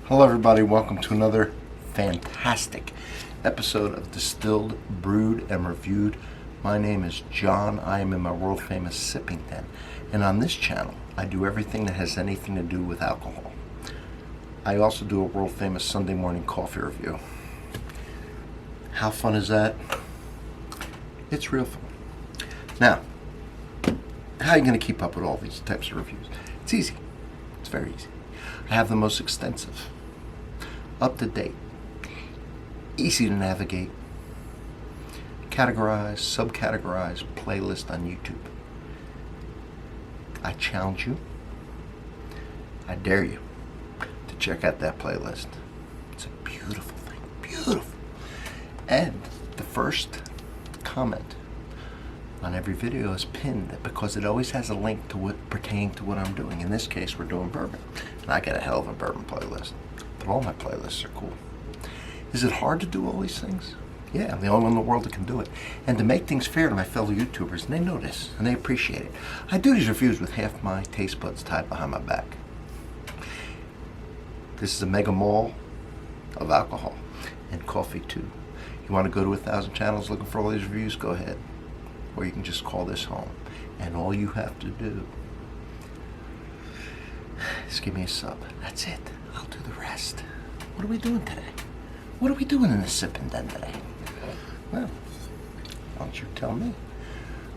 Hello everybody, welcome to another fantastic episode of Distilled, Brewed, and Reviewed. My name is John. I am in my world famous sipping den, and on this channel I do everything that has anything to do with alcohol. I also do a world famous Sunday morning coffee review. How fun is that? It's real fun. Now, how are you going to keep up with all these types of reviews? It's easy. It's very easy. I have the most extensive, up-to-date, easy to navigate, categorized, subcategorized playlist on YouTube. I challenge you, I dare you to check out that playlist. It's a beautiful thing, beautiful. And the first comment on every video is pinned because it always has a link to what pertaining to what I'm doing. In this case, we're doing bourbon, and I got a hell of a bourbon playlist. But all my playlists are cool. Is it hard to do all these things? Yeah, I'm the only one in the world that can do it. And to make things fair to my fellow YouTubers, and they know this, and they appreciate it, I do these reviews with half my taste buds tied behind my back. This is a mega mall of alcohol and coffee too. You want to go to 1,000 channels looking for all these reviews? Go ahead. Or you can just call this home. And all you have to do is give me a sub. That's it. I'll do the rest. What are we doing today? What are we doing in the sipping den today? Well, why don't you tell me?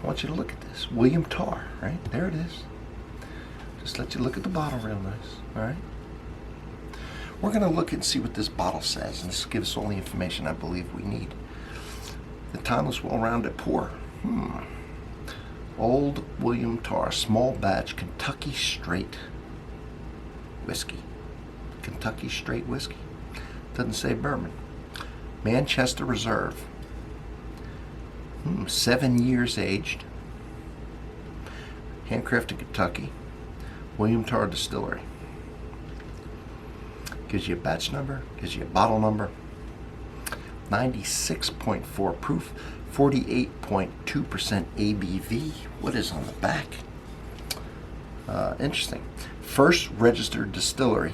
I want you to look at this. William Tarr, right? There it is. Just let you look at the bottle real nice, all right? We're going to look and see what this bottle says, and this gives us all the information I believe we need. The timeless, well-rounded pour. Old William Tarr, small batch, Kentucky straight whiskey. Kentucky straight whiskey. Doesn't say bourbon. Manchester Reserve. 7 years aged. Handcrafted Kentucky. William Tarr Distillery. Gives you a batch number, gives you a bottle number. 96.4 proof, 48.2% ABV. What is on the back? Interesting. First registered distillery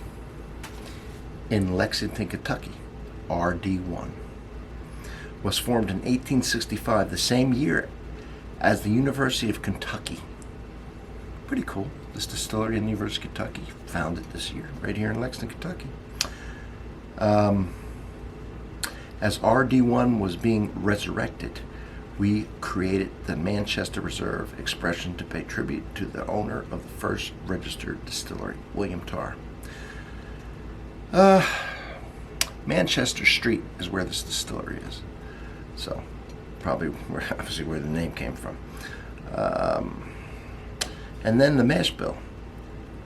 in Lexington, Kentucky, RD1. Was formed in 1865, the same year as the University of Kentucky. Pretty cool. This distillery in the University of Kentucky, founded this year, right here in Lexington, Kentucky. As RD1 was being resurrected, we created the Manchester Reserve expression to pay tribute to the owner of the first registered distillery, William Tarr. Manchester Street is where this distillery is. So, probably obviously where the name came from. And then the mash bill.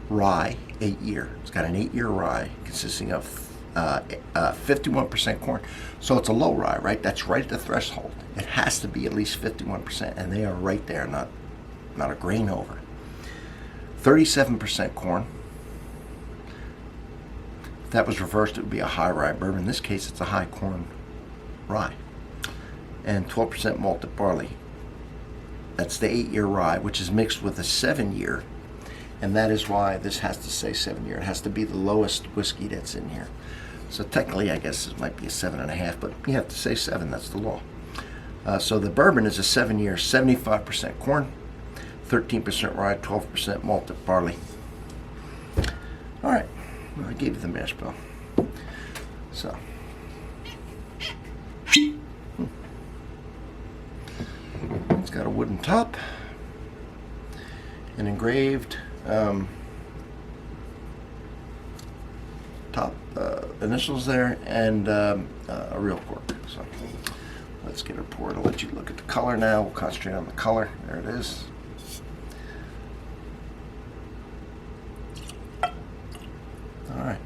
Rye, 8-year. It's got an 8-year rye consisting of 51% corn. So it's a low rye, right? That's right at the threshold. It has to be at least 51%, and they are right there, not a grain over. 37% corn. If that was reversed, it would be a high rye bourbon. In this case, it's a high corn rye. And 12% malted barley. That's the 8-year rye, which is mixed with a 7-year, and that is why this has to say 7-year. It has to be the lowest whiskey that's in here. So technically, I guess this might be a 7.5, but you have to say 7. That's the law. So the bourbon is a 7-year, 75% corn, 13% rye, 12% malted barley. All right, well, I gave you the mash bill. So. It's got a wooden top, an engraved top initials there, and a real cork. So let's get it poured. I'll let you look at the color now. We'll concentrate on the color. There it is. All right.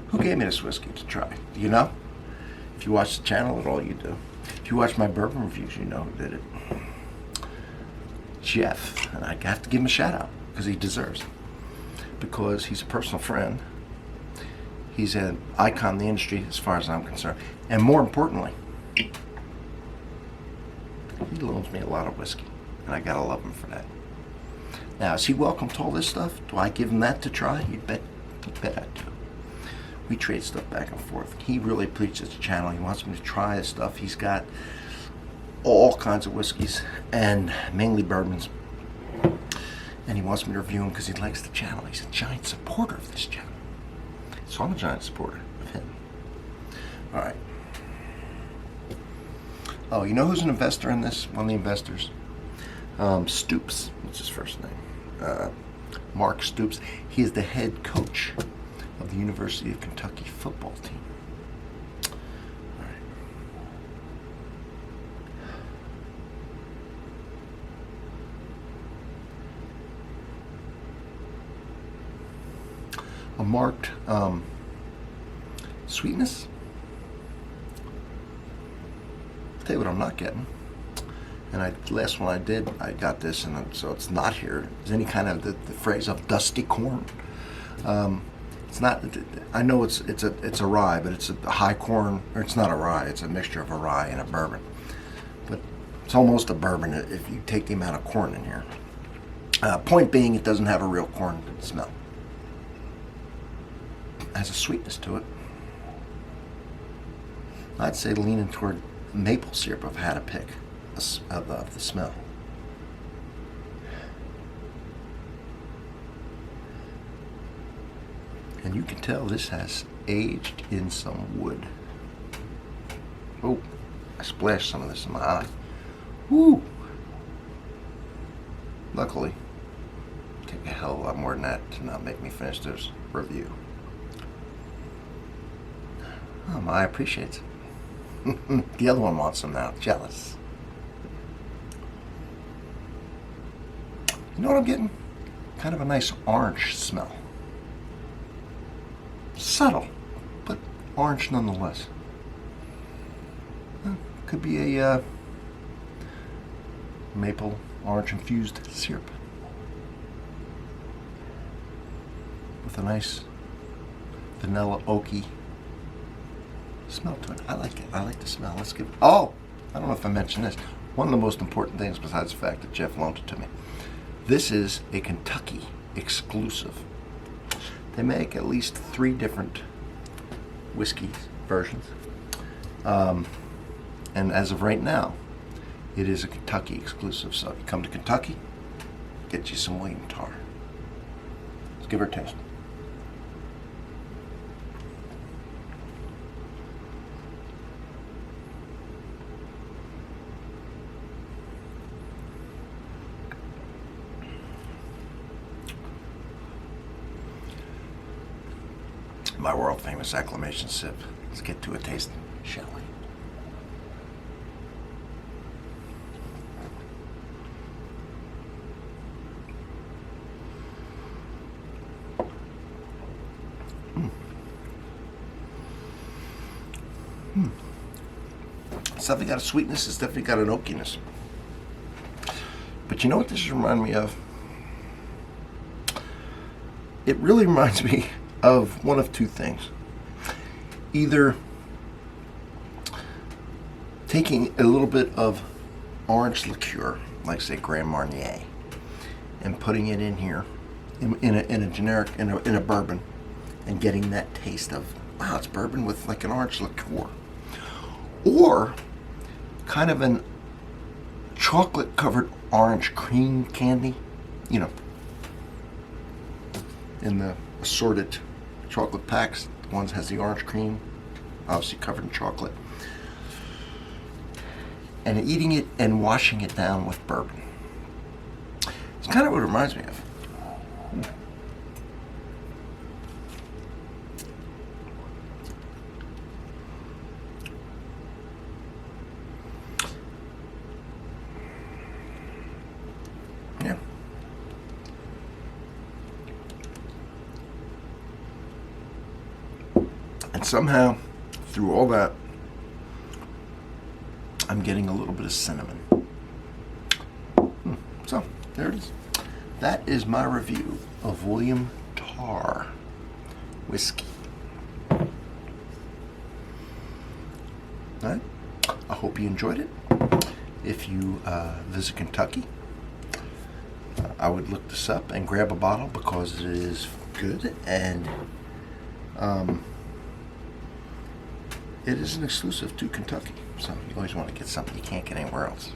Who gave me this whiskey to try? Do you know? If you watch the channel at all, you do. If you watch my bourbon reviews, you know who did it. Jeff, and I have to give him a shout out because he deserves it, because he's a personal friend, he's an icon in the industry as far as I'm concerned, and more importantly, he loans me a lot of whiskey, and I gotta love him for that. Now, is he welcome to all this stuff? Do I give him that to try? You bet I do. We trade stuff back and forth. He really preaches the channel. He wants me to try his stuff. He's got all kinds of whiskeys and mainly bourbons. And he wants me to review them because he likes the channel. He's a giant supporter of this channel. So I'm a giant supporter of him. All right. Oh, you know who's an investor in this? One of the investors? Stoops. What's his first name? Mark Stoops. He is the head coach of the University of Kentucky football team. All right. A marked sweetness. I'll tell you what I'm not getting. And last one I did, I got this, and so it's not here. Is any kind of the phrase of dusty corn. It's not. I know it's a rye, but it's a high corn, or it's not a rye. It's a mixture of a rye and a bourbon. But it's almost a bourbon if you take the amount of corn in here. Point being, it doesn't have a real corn smell. It has a sweetness to it. I'd say leaning toward maple syrup if I had to pick of the smell. And you can tell this has aged in some wood. Oh, I splashed some of this in my eye. Woo! Luckily, it'd take a hell of a lot more than that to not make me finish this review. Oh, my eye appreciates it. The other one wants some now. Jealous. You know what I'm getting? Kind of a nice orange smell. Subtle, but orange nonetheless. Could be a maple orange infused syrup with a nice vanilla oaky smell to it. I like it. I like the smell. Let's give it. Oh, I don't know if I mentioned this. One of the most important things, besides the fact that Jeff loaned it to me, this is a Kentucky exclusive. They make at least 3 different whiskey versions. And as of right now, it is a Kentucky exclusive. So if you come to Kentucky, get you some William Tarr. Let's give her a taste. My world famous acclamation sip. Let's get to a taste, shall we? It's definitely got a sweetness. It's definitely got an oakiness. But you know what this reminds me of? It really reminds me of one of two things. Either taking a little bit of orange liqueur, like say Grand Marnier, and putting it in here in a bourbon, and getting that taste of, wow, it's bourbon with like an orange liqueur. Or kind of an chocolate covered orange cream candy, you know, in the assorted chocolate packs. One has the orange cream, obviously covered in chocolate, and eating it and washing it down with bourbon. It's kind of what it reminds me of. Yeah. And somehow, through all that, I'm getting a little bit of cinnamon. So, there it is. That is my review of William Tarr whiskey. Alright, I hope you enjoyed it. If you visit Kentucky, I would look this up and grab a bottle because it is good, and it isn't exclusive to Kentucky, so you always want to get something you can't get anywhere else.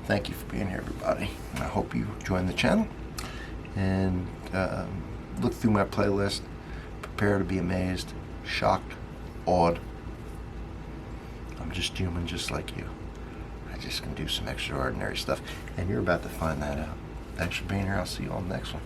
Thank you for being here, everybody, and I hope you join the channel and look through my playlist. Prepare to be amazed, shocked, awed. I'm just human, just like you. I just can do some extraordinary stuff, and you're about to find that out. Thanks for being here. I'll see you on the next one.